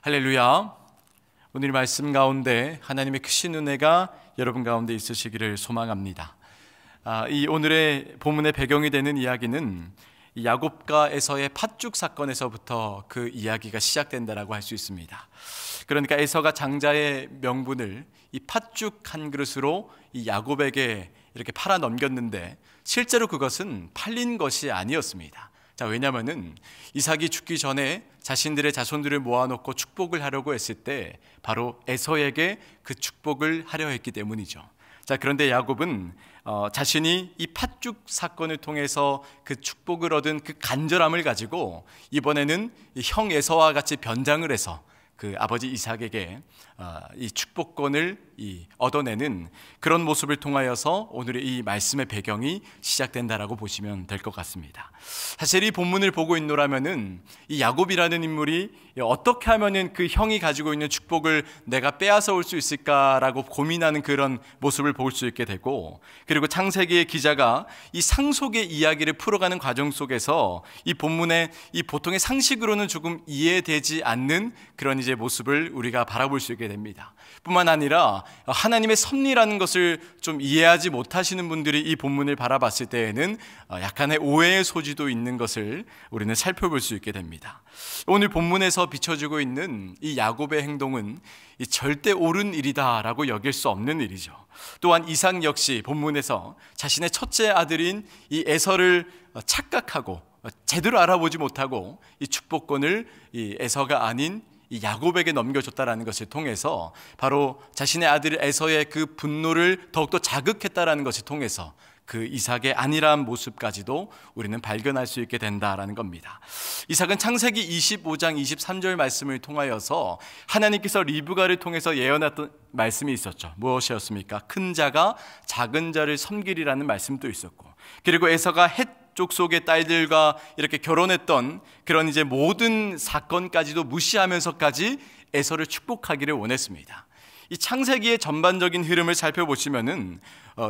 할렐루야. 오늘 말씀 가운데 하나님의 크신 은혜가 여러분 가운데 있으시기를 소망합니다. 이 오늘의 본문의 배경이 되는 이야기는 야곱과 에서의 팥죽 사건에서부터 그 이야기가 시작된다라고 할 수 있습니다. 그러니까 에서가 장자의 명분을 이 팥죽 한 그릇으로 이 야곱에게 이렇게 팔아 넘겼는데 실제로 그것은 팔린 것이 아니었습니다. 왜냐하면은 이삭이 죽기 전에 자신들의 자손들을 모아놓고 축복을 하려고 했을 때 바로 에서에게 그 축복을 하려 했기 때문이죠. 그런데 야곱은 자신이 이 팥죽 사건을 통해서 그 축복을 얻은 그 간절함을 가지고 이번에는 형 에서와 같이 변장을 해서 그 아버지 이삭에게 이 축복권을 얻어내는 그런 모습을 통하여서 오늘의 이 말씀의 배경이 시작된다라고 보시면 될 것 같습니다. 사실 이 본문을 보고 있노라면은 이 야곱이라는 인물이 어떻게 하면은 그 형이 가지고 있는 축복을 내가 빼앗아 올 수 있을까라고 고민하는 그런 모습을 볼 수 있게 되고, 그리고 창세기의 기자가 이 상속의 이야기를 풀어가는 과정 속에서 이 본문의 이 보통의 상식으로는 조금 이해되지 않는 그런 이제 모습을 우리가 바라볼 수 있게 됩니다. 뿐만 아니라 하나님의 섭리라는 것을 좀 이해하지 못하시는 분들이 이 본문을 바라봤을 때에는 약간의 오해의 소지도 있는 것을 우리는 살펴볼 수 있게 됩니다. 오늘 본문에서 비춰지고 있는 이 야곱의 행동은 절대 옳은 일이다라고 여길 수 없는 일이죠. 또한 이삭 역시 본문에서 자신의 첫째 아들인 이 에서를 착각하고 제대로 알아보지 못하고 이 축복권을 이 에서가 아닌 이 야곱에게 넘겨줬다라는 것을 통해서 바로 자신의 아들 에서의 그 분노를 더욱더 자극했다라는 것을 통해서 그 이삭의 안일한 모습까지도 우리는 발견할 수 있게 된다라는 겁니다. 이삭은 창세기 25장 23절 말씀을 통하여서 하나님께서 리브가를 통해서 예언했던 말씀이 있었죠. 무엇이었습니까? 큰 자가 작은 자를 섬기리라는 말씀도 있었고, 그리고 에서가 헷 족속의 딸들과 이렇게 결혼했던 그런 이제 모든 사건까지도 무시하면서까지 에서를 축복하기를 원했습니다. 이 창세기의 전반적인 흐름을 살펴보시면은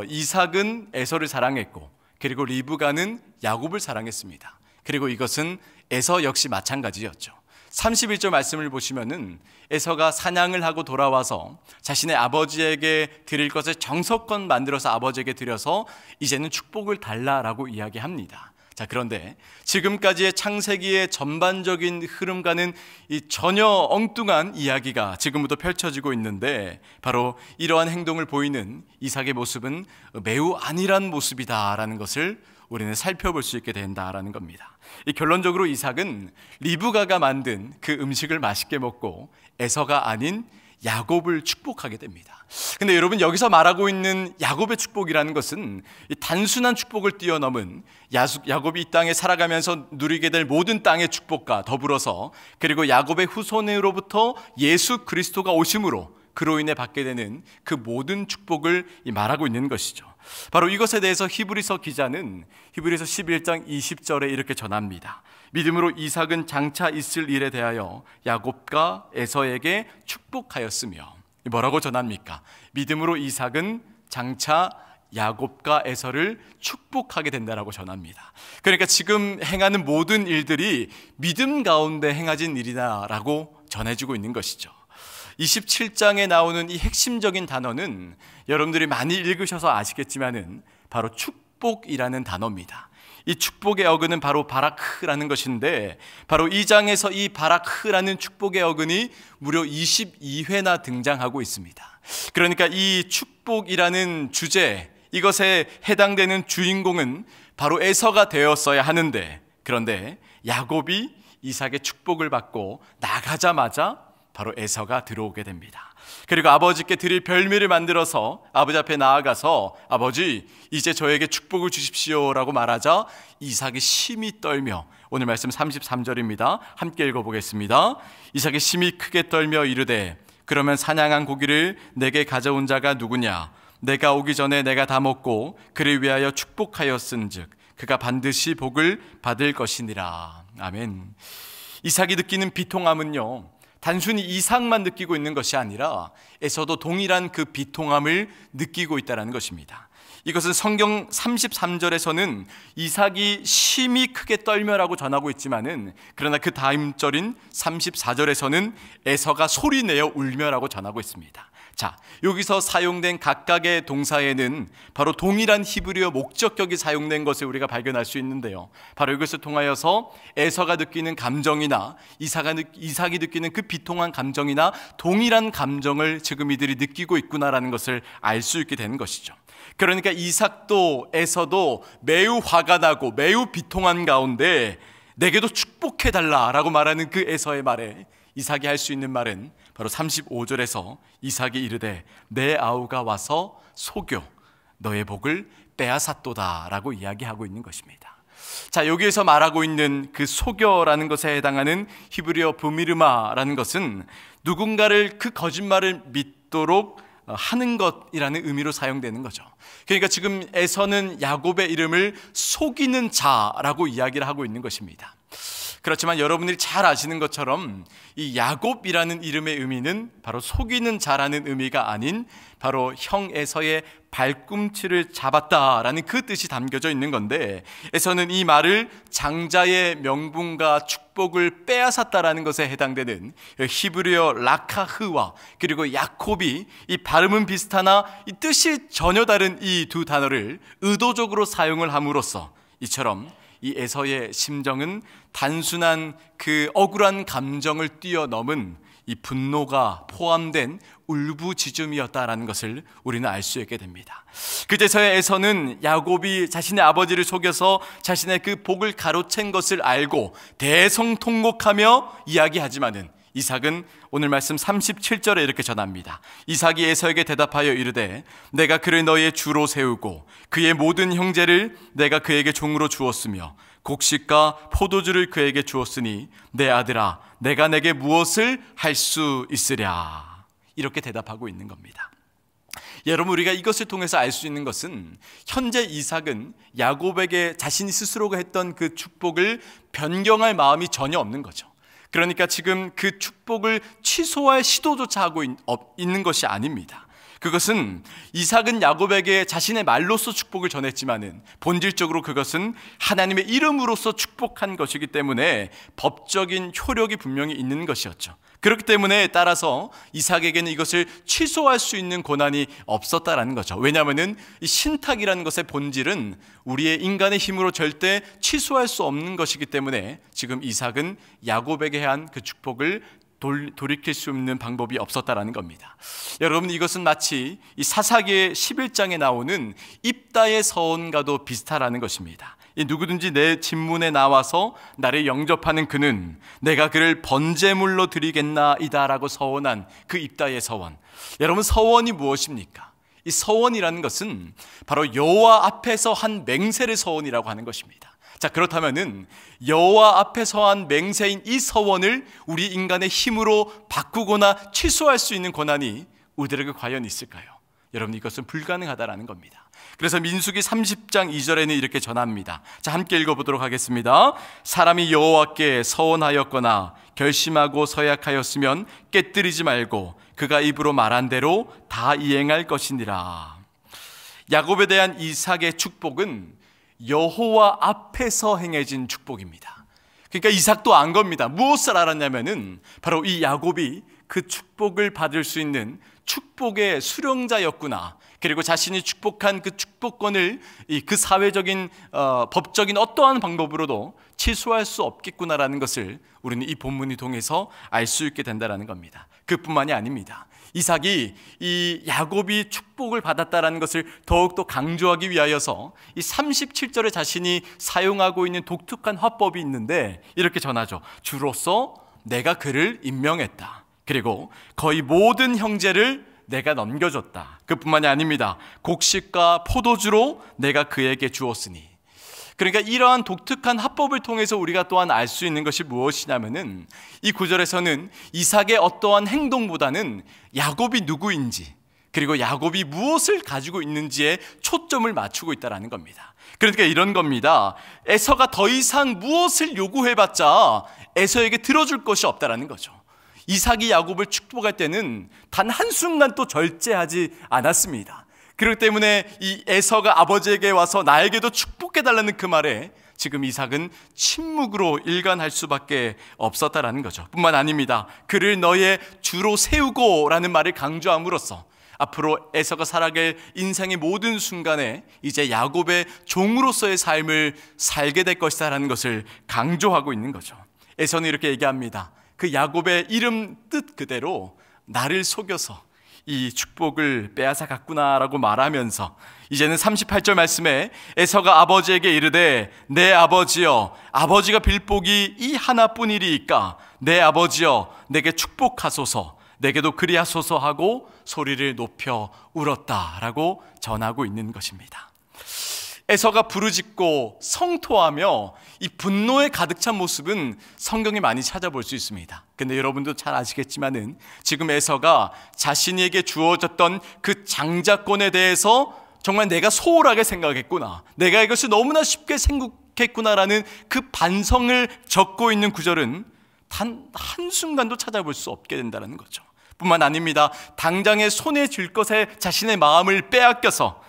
이삭은 에서를 사랑했고, 그리고 리브가는 야곱을 사랑했습니다. 그리고 이것은 에서 역시 마찬가지였죠. 31절 말씀을 보시면은 에서가 사냥을 하고 돌아와서 자신의 아버지에게 드릴 것을 정성껏 만들어서 아버지에게 드려서 이제는 축복을 달라라고 이야기합니다. 그런데 지금까지의 창세기의 전반적인 흐름과는 이 전혀 엉뚱한 이야기가 지금부터 펼쳐지고 있는데, 바로 이러한 행동을 보이는 이삭의 모습은 매우 안일한 모습이다라는 것을 우리는 살펴볼 수 있게 된다라는 겁니다. 결론적으로 이삭은 리브가가 만든 그 음식을 맛있게 먹고 에서가 아닌 야곱을 축복하게 됩니다. 근데 여러분, 여기서 말하고 있는 야곱의 축복이라는 것은 이 단순한 축복을 뛰어넘은 야곱이 이 땅에 살아가면서 누리게 될 모든 땅의 축복과 더불어서, 그리고 야곱의 후손으로부터 예수 그리스도가 오심으로 그로 인해 받게 되는 그 모든 축복을 말하고 있는 것이죠. 바로 이것에 대해서 히브리서 기자는 히브리서 11장 20절에 이렇게 전합니다. 믿음으로 이삭은 장차 있을 일에 대하여 야곱과 에서에게 축복하였으며. 뭐라고 전합니까? 믿음으로 이삭은 장차 야곱과 에서를 축복하게 된다라고 전합니다. 그러니까 지금 행하는 모든 일들이 믿음 가운데 행하진 일이다라고 전해주고 있는 것이죠. 27장에 나오는 이 핵심적인 단어는 여러분들이 많이 읽으셔서 아시겠지만은 바로 축복이라는 단어입니다. 이 축복의 어근은 바로 바라크라는 것인데, 바로 이 장에서 이 바라크라는 축복의 어근이 무려 22회나 등장하고 있습니다. 그러니까 이 축복이라는 주제, 이것에 해당되는 주인공은 바로 에서가 되었어야 하는데, 그런데 야곱이 이삭의 축복을 받고 나가자마자 바로 에서가 들어오게 됩니다. 그리고 아버지께 드릴 별미를 만들어서 아버지 앞에 나아가서 아버지, 이제 저에게 축복을 주십시오라고 말하자 이삭이 심히 떨며, 오늘 말씀 33절입니다. 함께 읽어보겠습니다. 이삭이 심히 크게 떨며 이르되 그러면 사냥한 고기를 내게 가져온 자가 누구냐? 내가 오기 전에 내가 다 먹고 그를 위하여 축복하였은즉 그가 반드시 복을 받을 것이니라. 아멘. 이삭이 느끼는 비통함은요, 단순히 이삭만 느끼고 있는 것이 아니라 에서도 동일한 그 비통함을 느끼고 있다는 것입니다. 이것은 성경 33절에서는 이삭이 심히 크게 떨며라고 전하고 있지만은, 그러나 그 다음 절인 34절에서는 에서가 소리내어 울며라고 전하고 있습니다. 자, 여기서 사용된 각각의 동사에는 바로 동일한 히브리어 목적격이 사용된 것을 우리가 발견할 수 있는데요, 바로 이것을 통하여서 에서가 느끼는 감정이나 이삭이 느끼는 그 비통한 감정이나 동일한 감정을 지금 이들이 느끼고 있구나라는 것을 알 수 있게 되는 것이죠. 그러니까 이삭도 에서도 매우 화가 나고 매우 비통한 가운데 내게도 축복해달라라고 말하는 그 에서의 말에 이삭이 할 수 있는 말은 바로 35절에서 이삭이 이르되 내 아우가 와서 속여 너의 복을 빼앗았도다 라고 이야기하고 있는 것입니다. 자, 여기에서 말하고 있는 그 속여라는 것에 해당하는 히브리어 부미르마라는 것은 누군가를 그 거짓말을 믿도록 하는 것이라는 의미로 사용되는 거죠. 그러니까 지금 에서는 야곱의 이름을 속이는 자라고 이야기를 하고 있는 것입니다. 그렇지만 여러분들이 잘 아시는 것처럼 이 야곱이라는 이름의 의미는 바로 속이는 자라는 의미가 아닌 바로 형 에서의 발꿈치를 잡았다라는 그 뜻이 담겨져 있는 건데, 에서는 이 말을 장자의 명분과 축복을 빼앗았다라는 것에 해당되는 히브리어 라카흐와 그리고 야콥이 이 발음은 비슷하나 이 뜻이 전혀 다른 이 두 단어를 의도적으로 사용을 함으로써 이처럼 이 에서의 심정은 단순한 그 억울한 감정을 뛰어넘은 이 분노가 포함된 울부짖음이었다라는 것을 우리는 알 수 있게 됩니다. 그제서야 에서는 야곱이 자신의 아버지를 속여서 자신의 그 복을 가로챈 것을 알고 대성통곡하며 이야기하지만은, 이삭은 오늘 말씀 37절에 이렇게 전합니다. 이삭이 에서에게 대답하여 이르되 내가 그를 너의 주로 세우고 그의 모든 형제를 내가 그에게 종으로 주었으며 곡식과 포도주를 그에게 주었으니 내 아들아 내가 내게 무엇을 할 수 있으랴, 이렇게 대답하고 있는 겁니다. 여러분, 우리가 이것을 통해서 알 수 있는 것은 현재 이삭은 야곱에게 자신이 스스로가 했던 그 축복을 변경할 마음이 전혀 없는 거죠. 그러니까 지금 그 축복을 취소할 시도조차 하고 있는 것이 아닙니다. 그것은 이삭은 야곱에게 자신의 말로서 축복을 전했지만은 본질적으로 그것은 하나님의 이름으로서 축복한 것이기 때문에 법적인 효력이 분명히 있는 것이었죠. 그렇기 때문에 따라서 이삭에게는 이것을 취소할 수 있는 권한이 없었다라는 거죠. 왜냐하면 이 신탁이라는 것의 본질은 우리의 인간의 힘으로 절대 취소할 수 없는 것이기 때문에 지금 이삭은 야곱에게 한 그 축복을 돌이킬 수 없는 방법이 없었다라는 겁니다. 여러분, 이것은 마치 이 사사기의 11장에 나오는 입다의 서원과도 비슷하라는 것입니다. 누구든지 내 집문에 나와서 나를 영접하는 그는 내가 그를 번제물로 드리겠나이다 라고 서원한 그 입다의 서원. 여러분, 서원이 무엇입니까? 이 서원이라는 것은 바로 여호와 앞에서 한 맹세를 서원이라고 하는 것입니다. 자, 그렇다면은 여호와 앞에서 한 맹세인 이 서원을 우리 인간의 힘으로 바꾸거나 취소할 수 있는 권한이 우리들에게 과연 있을까요? 여러분, 이것은 불가능하다라는 겁니다. 그래서 민수기 30장 2절에는 이렇게 전합니다. 자, 함께 읽어보도록 하겠습니다. 사람이 여호와께 서원하였거나 결심하고 서약하였으면 깨뜨리지 말고 그가 입으로 말한 대로 다 이행할 것이니라. 야곱에 대한 이삭의 축복은 여호와 앞에서 행해진 축복입니다. 그러니까 이삭도 안 겁니다. 무엇을 알았냐면은 바로 이 야곱이 그 축복을 받을 수 있는 축복의 수령자였구나. 그리고 자신이 축복한 그 축복권을 그 사회적인 법적인 어떠한 방법으로도 취소할 수 없겠구나라는 것을 우리는 이 본문을 통해서 알 수 있게 된다는 겁니다. 그뿐만이 아닙니다. 이삭이 이 야곱이 축복을 받았다라는 것을 더욱더 강조하기 위하여서 이 37절에 자신이 사용하고 있는 독특한 화법이 있는데 이렇게 전하죠. 주로서 내가 그를 임명했다. 그리고 거의 모든 형제를 내가 넘겨줬다. 그뿐만이 아닙니다. 곡식과 포도주로 내가 그에게 주었으니. 그러니까 이러한 독특한 합법을 통해서 우리가 또한 알 수 있는 것이 무엇이냐면은 이 구절에서는 이삭의 어떠한 행동보다는 야곱이 누구인지, 그리고 야곱이 무엇을 가지고 있는지에 초점을 맞추고 있다는 겁니다. 그러니까 이런 겁니다. 에서가 더 이상 무엇을 요구해봤자 에서에게 들어줄 것이 없다는 거죠. 이삭이 야곱을 축복할 때는 단 한순간 또 절제하지 않았습니다. 그렇기 때문에 이 에서가 아버지에게 와서 나에게도 축복해달라는 그 말에 지금 이삭은 침묵으로 일관할 수밖에 없었다라는 거죠. 뿐만 아닙니다. 그를 너의 주로 세우고 라는 말을 강조함으로써 앞으로 에서가 살아갈 인생의 모든 순간에 이제 야곱의 종으로서의 삶을 살게 될 것이다 라는 것을 강조하고 있는 거죠. 에서는 이렇게 얘기합니다. 그 야곱의 이름 뜻 그대로 나를 속여서 이 축복을 빼앗아 갔구나 라고 말하면서 이제는 38절 말씀에 에서가 아버지에게 이르되 내 아버지여, 아버지가 빌 복이 이 하나뿐이리이까 내 아버지여 내게 축복하소서, 내게도 그리하소서 하고 소리를 높여 울었다라고 전하고 있는 것입니다. 에서가 부르짖고 성토하며 이 분노에 가득 찬 모습은 성경에 많이 찾아볼 수 있습니다. 근데 여러분도 잘 아시겠지만은 지금 에서가 자신에게 주어졌던 그 장자권에 대해서 정말 내가 소홀하게 생각했구나, 내가 이것을 너무나 쉽게 생각했구나라는 그 반성을 적고 있는 구절은 단 한순간도 찾아볼 수 없게 된다는 거죠. 뿐만 아닙니다. 당장에 손에 쥘 것에 자신의 마음을 빼앗겨서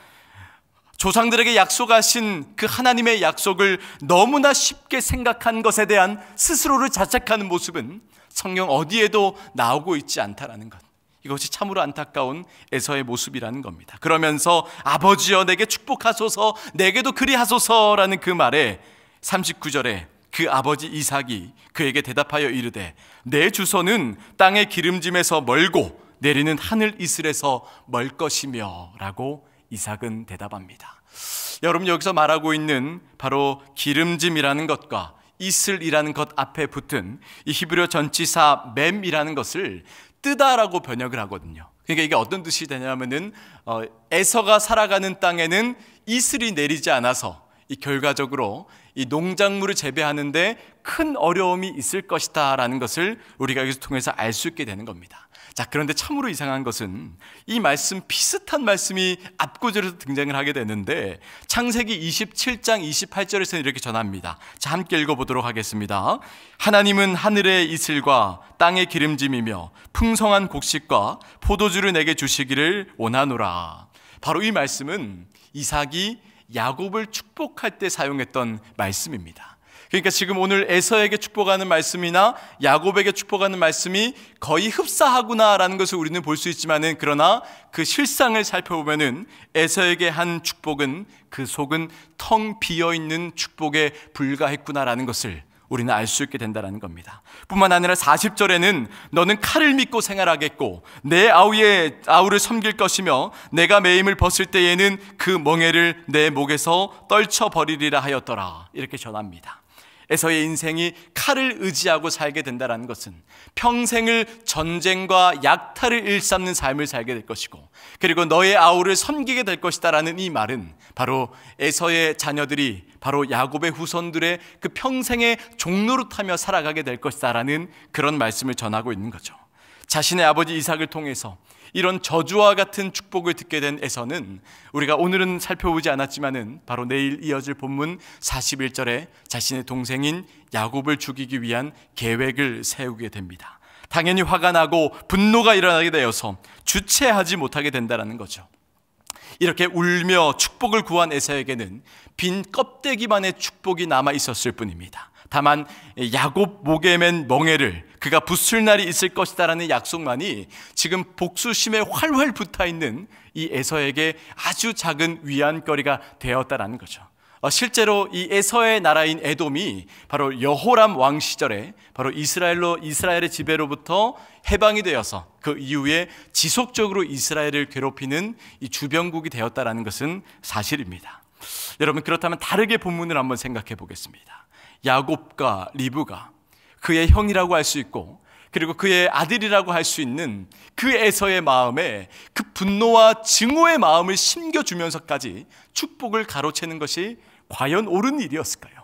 조상들에게 약속하신 그 하나님의 약속을 너무나 쉽게 생각한 것에 대한 스스로를 자책하는 모습은 성경 어디에도 나오고 있지 않다라는 것, 이것이 참으로 안타까운 에서의 모습이라는 겁니다. 그러면서 아버지여 내게 축복하소서, 내게도 그리하소서라는 그 말에 39절에 그 아버지 이삭이 그에게 대답하여 이르되 내 주소는 땅의 기름짐에서 멀고 내리는 하늘 이슬에서 멀 것이며 라고 이삭은 대답합니다. 여러분, 여기서 말하고 있는 바로 기름짐이라는 것과 이슬이라는 것 앞에 붙은 이 히브리어 전치사 맴이라는 것을 뜨다라고 번역을 하거든요. 그러니까 이게 어떤 뜻이 되냐면은 에서가 살아가는 땅에는 이슬이 내리지 않아서 이 결과적으로 이 농작물을 재배하는데 큰 어려움이 있을 것이다 라는 것을 우리가 여기서 통해서 알 수 있게 되는 겁니다. 자, 그런데 참으로 이상한 것은 이 말씀, 비슷한 말씀이 앞구절에서 등장을 하게 되는데 창세기 27장 28절에서는 이렇게 전합니다. 자, 함께 읽어보도록 하겠습니다. 하나님은 하늘의 이슬과 땅의 기름짐이며 풍성한 곡식과 포도주를 내게 주시기를 원하노라. 바로 이 말씀은 이삭이 야곱을 축복할 때 사용했던 말씀입니다. 그러니까 지금 오늘 에서에게 축복하는 말씀이나 야곱에게 축복하는 말씀이 거의 흡사하구나라는 것을 우리는 볼 수 있지만은, 그러나 그 실상을 살펴보면은 에서에게 한 축복은 그 속은 텅 비어있는 축복에 불과했구나라는 것을 우리는 알 수 있게 된다는 겁니다. 뿐만 아니라 40절에는 너는 칼을 믿고 생활하겠고 내 아우를 섬길 것이며 내가 매임을 벗을 때에는 그 멍에를 내 목에서 떨쳐버리리라 하였더라, 이렇게 전합니다. 에서의 인생이 칼을 의지하고 살게 된다는 것은 평생을 전쟁과 약탈을 일삼는 삶을 살게 될 것이고, 그리고 너의 아우를 섬기게 될 것이다 라는 이 말은 바로 에서의 자녀들이 바로 야곱의 후손들의 그 평생의 종노릇하며 살아가게 될 것이다 라는 그런 말씀을 전하고 있는 거죠. 자신의 아버지 이삭을 통해서 이런 저주와 같은 축복을 듣게 된 에서는 우리가 오늘은 살펴보지 않았지만은 바로 내일 이어질 본문 41절에 자신의 동생인 야곱을 죽이기 위한 계획을 세우게 됩니다. 당연히 화가 나고 분노가 일어나게 되어서 주체하지 못하게 된다는 거죠. 이렇게 울며 축복을 구한 에서에게는 빈 껍데기만의 축복이 남아 있었을 뿐입니다. 다만 야곱 목에 맨 멍에를 그가 부술 날이 있을 것이다라는 약속만이 지금 복수심에 활활 붙어있는 이 에서에게 아주 작은 위안거리가 되었다라는 거죠. 실제로 이 에서의 나라인 에돔이 바로 여호람 왕 시절에 바로 이스라엘의 지배로부터 해방이 되어서 그 이후에 지속적으로 이스라엘을 괴롭히는 이 주변국이 되었다라는 것은 사실입니다. 여러분, 그렇다면 다르게 본문을 한번 생각해 보겠습니다. 야곱과 리브가 그의 형이라고 할 수 있고 그리고 그의 아들이라고 할 수 있는 그 에서의 마음에 그 분노와 증오의 마음을 심겨주면서까지 축복을 가로채는 것이 과연 옳은 일이었을까요?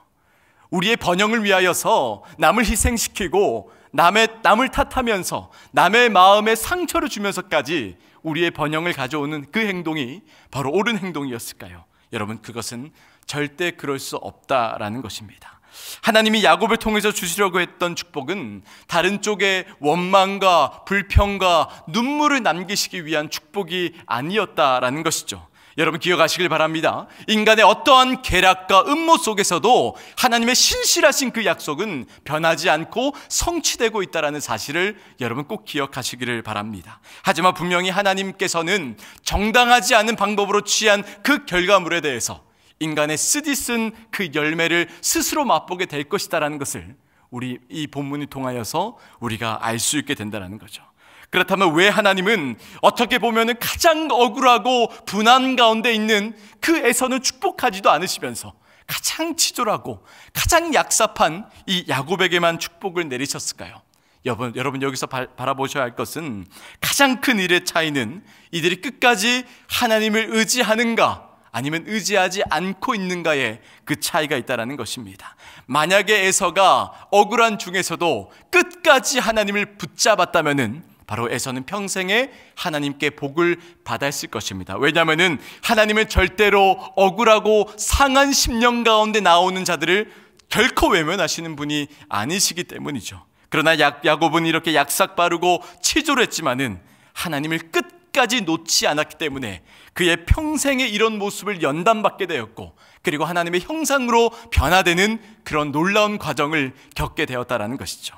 우리의 번영을 위하여서 남을 희생시키고 남을 탓하면서 남의 마음에 상처를 주면서까지 우리의 번영을 가져오는 그 행동이 바로 옳은 행동이었을까요? 여러분, 그것은 절대 그럴 수 없다라는 것입니다. 하나님이 야곱을 통해서 주시려고 했던 축복은 다른 쪽에 원망과 불평과 눈물을 남기시기 위한 축복이 아니었다라는 것이죠. 여러분 기억하시길 바랍니다. 인간의 어떠한 계략과 음모 속에서도 하나님의 신실하신 그 약속은 변하지 않고 성취되고 있다는 사실을 여러분 꼭 기억하시기를 바랍니다. 하지만 분명히 하나님께서는 정당하지 않은 방법으로 취한 그 결과물에 대해서 인간의 쓰디쓴 그 열매를 스스로 맛보게 될 것이다라는 것을 우리 이 본문을 통하여서 우리가 알 수 있게 된다는 거죠. 그렇다면 왜 하나님은 어떻게 보면 가장 억울하고 분한 가운데 있는 그 에서는 축복하지도 않으시면서 가장 치졸하고 가장 약삽한 이 야곱에게만 축복을 내리셨을까요? 여러분 여기서 바라보셔야 할 것은 가장 큰 일의 차이는 이들이 끝까지 하나님을 의지하는가 아니면 의지하지 않고 있는가에 그 차이가 있다는 것입니다. 만약에 에서가 억울한 중에서도 끝까지 하나님을 붙잡았다면은 바로 에서는 평생에 하나님께 복을 받았을 것입니다. 왜냐하면 하나님은 절대로 억울하고 상한 심령 가운데 나오는 자들을 결코 외면하시는 분이 아니시기 때문이죠. 그러나 야곱은 이렇게 약삭빠르고 치졸했지만은 하나님을 끝까지 놓지 않았기 때문에 그의 평생에 이런 모습을 연단받게 되었고, 그리고 하나님의 형상으로 변화되는 그런 놀라운 과정을 겪게 되었다는 것이죠.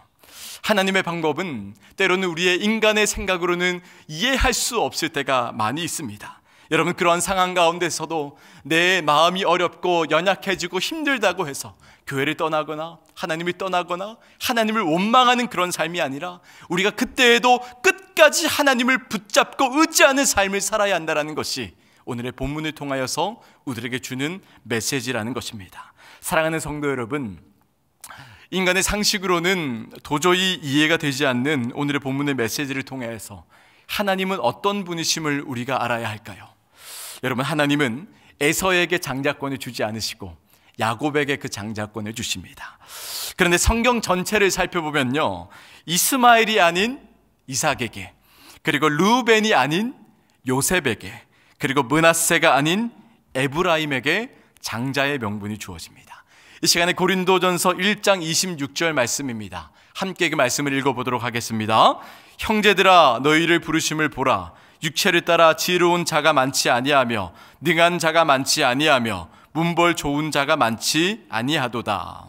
하나님의 방법은 때로는 우리의 인간의 생각으로는 이해할 수 없을 때가 많이 있습니다. 여러분, 그러한 상황 가운데서도 내 마음이 어렵고 연약해지고 힘들다고 해서 교회를 떠나거나 하나님을 떠나거나 하나님을 원망하는 그런 삶이 아니라 우리가 그때에도 끝까지 하나님을 붙잡고 의지하는 삶을 살아야 한다는 것이 오늘의 본문을 통하여서 우리에게 주는 메시지라는 것입니다. 사랑하는 성도 여러분, 인간의 상식으로는 도저히 이해가 되지 않는 오늘의 본문의 메시지를 통해서 하나님은 어떤 분이심을 우리가 알아야 할까요? 여러분, 하나님은 에서에게 장자권을 주지 않으시고 야곱에게 그 장자권을 주십니다. 그런데 성경 전체를 살펴보면요, 이스마엘이 아닌 이삭에게, 그리고 르우벤이 아닌 요셉에게, 그리고 므낫세가 아닌 에브라임에게 장자의 명분이 주어집니다. 이 시간에 고린도전서 1장 26절 말씀입니다. 함께 그 말씀을 읽어보도록 하겠습니다. 형제들아, 너희를 부르심을 보라. 육체를 따라 지혜로운 자가 많지 아니하며 능한 자가 많지 아니하며 문벌 좋은 자가 많지 아니하도다.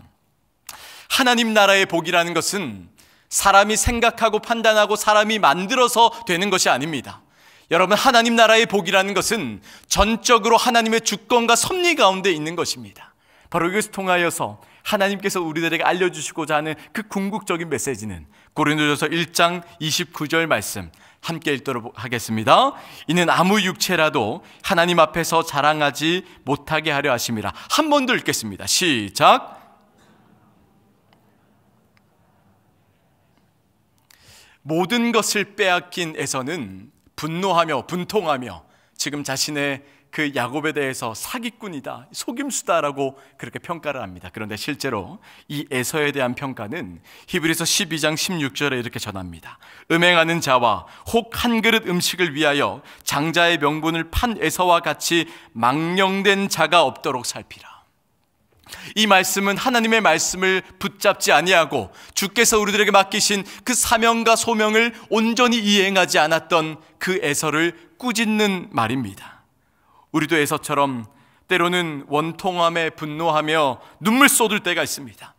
하나님 나라의 복이라는 것은 사람이 생각하고 판단하고 사람이 만들어서 되는 것이 아닙니다. 여러분, 하나님 나라의 복이라는 것은 전적으로 하나님의 주권과 섭리 가운데 있는 것입니다. 바로 이것을 통하여서 하나님께서 우리들에게 알려주시고자 하는 그 궁극적인 메시지는 고린도전서 1장 29절 말씀 함께 읽도록 하겠습니다. 이는 아무 육체라도 하나님 앞에서 자랑하지 못하게 하려 하심이라. 한 번 더 읽겠습니다. 시작. 모든 것을 빼앗긴 에서는 분노하며 분통하며 지금 자신의 그 야곱에 대해서 사기꾼이다, 속임수다라고 그렇게 평가를 합니다. 그런데 실제로 이 에서에 대한 평가는 히브리서 12장 16절에 이렇게 전합니다. 음행하는 자와 혹 한 그릇 음식을 위하여 장자의 명분을 판 에서와 같이 망령된 자가 없도록 살피라. 이 말씀은 하나님의 말씀을 붙잡지 아니하고 주께서 우리들에게 맡기신 그 사명과 소명을 온전히 이행하지 않았던 그 에서를 꾸짖는 말입니다. 우리도 에서처럼 때로는 원통함에 분노하며 눈물 쏟을 때가 있습니다.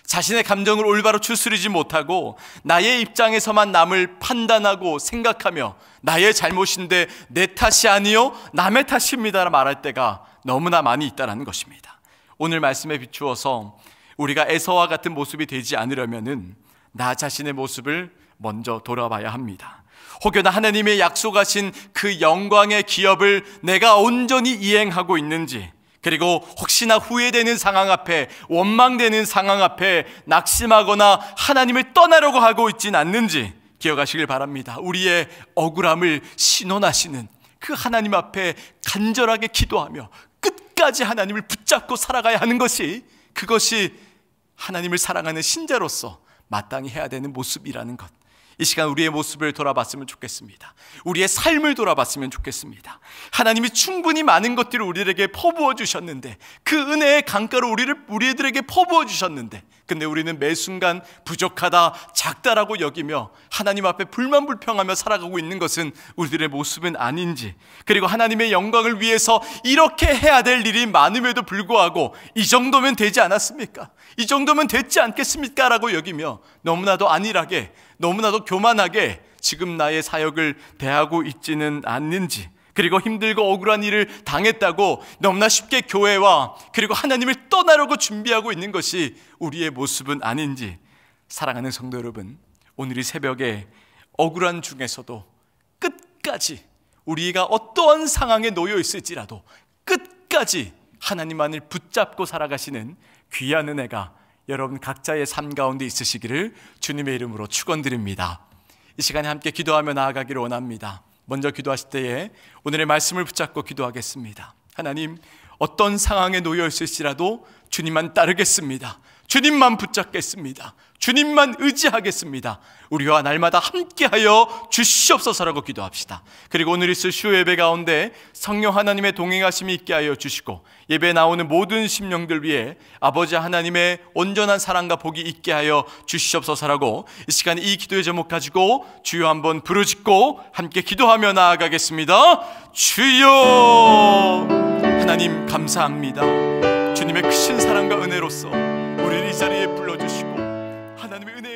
자신의 감정을 올바로 추스리지 못하고 나의 입장에서만 남을 판단하고 생각하며 나의 잘못인데 내 탓이 아니요 남의 탓입니다 말할 때가 너무나 많이 있다는 것입니다. 오늘 말씀에 비추어서 우리가 에서와 같은 모습이 되지 않으려면은 나 자신의 모습을 먼저 돌아봐야 합니다. 혹여나 하나님의 약속하신 그 영광의 기업을 내가 온전히 이행하고 있는지, 그리고 혹시나 후회되는 상황 앞에, 원망되는 상황 앞에 낙심하거나 하나님을 떠나려고 하고 있진 않는지 기억하시길 바랍니다. 우리의 억울함을 신원하시는 그 하나님 앞에 간절하게 기도하며 끝까지 하나님을 붙잡고 살아가야 하는 것이, 그것이 하나님을 사랑하는 신자로서 마땅히 해야 되는 모습이라는 것, 이 시간 우리의 모습을 돌아봤으면 좋겠습니다. 우리의 삶을 돌아봤으면 좋겠습니다. 하나님이 충분히 많은 것들을 우리에게 퍼부어 주셨는데, 그 은혜의 강가로 우리들에게 퍼부어 주셨는데, 근데 우리는 매 순간 부족하다, 작다라고 여기며 하나님 앞에 불만불평하며 살아가고 있는 것은 우리들의 모습은 아닌지, 그리고 하나님의 영광을 위해서 이렇게 해야 될 일이 많음에도 불구하고 이 정도면 되지 않았습니까? 이 정도면 됐지 않겠습니까? 라고 여기며 너무나도 안일하게, 너무나도 교만하게 지금 나의 사역을 대하고 있지는 않는지, 그리고 힘들고 억울한 일을 당했다고 너무나 쉽게 교회와 그리고 하나님을 떠나려고 준비하고 있는 것이 우리의 모습은 아닌지, 사랑하는 성도 여러분, 오늘 이 새벽에 억울한 중에서도 끝까지, 우리가 어떠한 상황에 놓여 있을지라도 끝까지 하나님만을 붙잡고 살아가시는 귀한 은혜가 여러분 각자의 삶 가운데 있으시기를 주님의 이름으로 축원드립니다. 이 시간에 함께 기도하며 나아가기를 원합니다. 먼저 기도하실 때에 오늘의 말씀을 붙잡고 기도하겠습니다. 하나님, 어떤 상황에 놓여 있을지라도 주님만 따르겠습니다. 주님만 붙잡겠습니다. 주님만 의지하겠습니다. 우리와 날마다 함께하여 주시옵소서라고 기도합시다. 그리고 오늘 있을 주 예배 가운데 성령 하나님의 동행하심이 있게 하여 주시고, 예배에 나오는 모든 심령들 위해 아버지 하나님의 온전한 사랑과 복이 있게 하여 주시옵소서라고 이 시간에 이 기도의 제목 가지고 주여 한번 부르짖고 함께 기도하며 나아가겠습니다. 주여, 하나님 감사합니다. 주님의 크신 사랑과 은혜로서 우리를 이 자리에 불러주시고 하나님의 은혜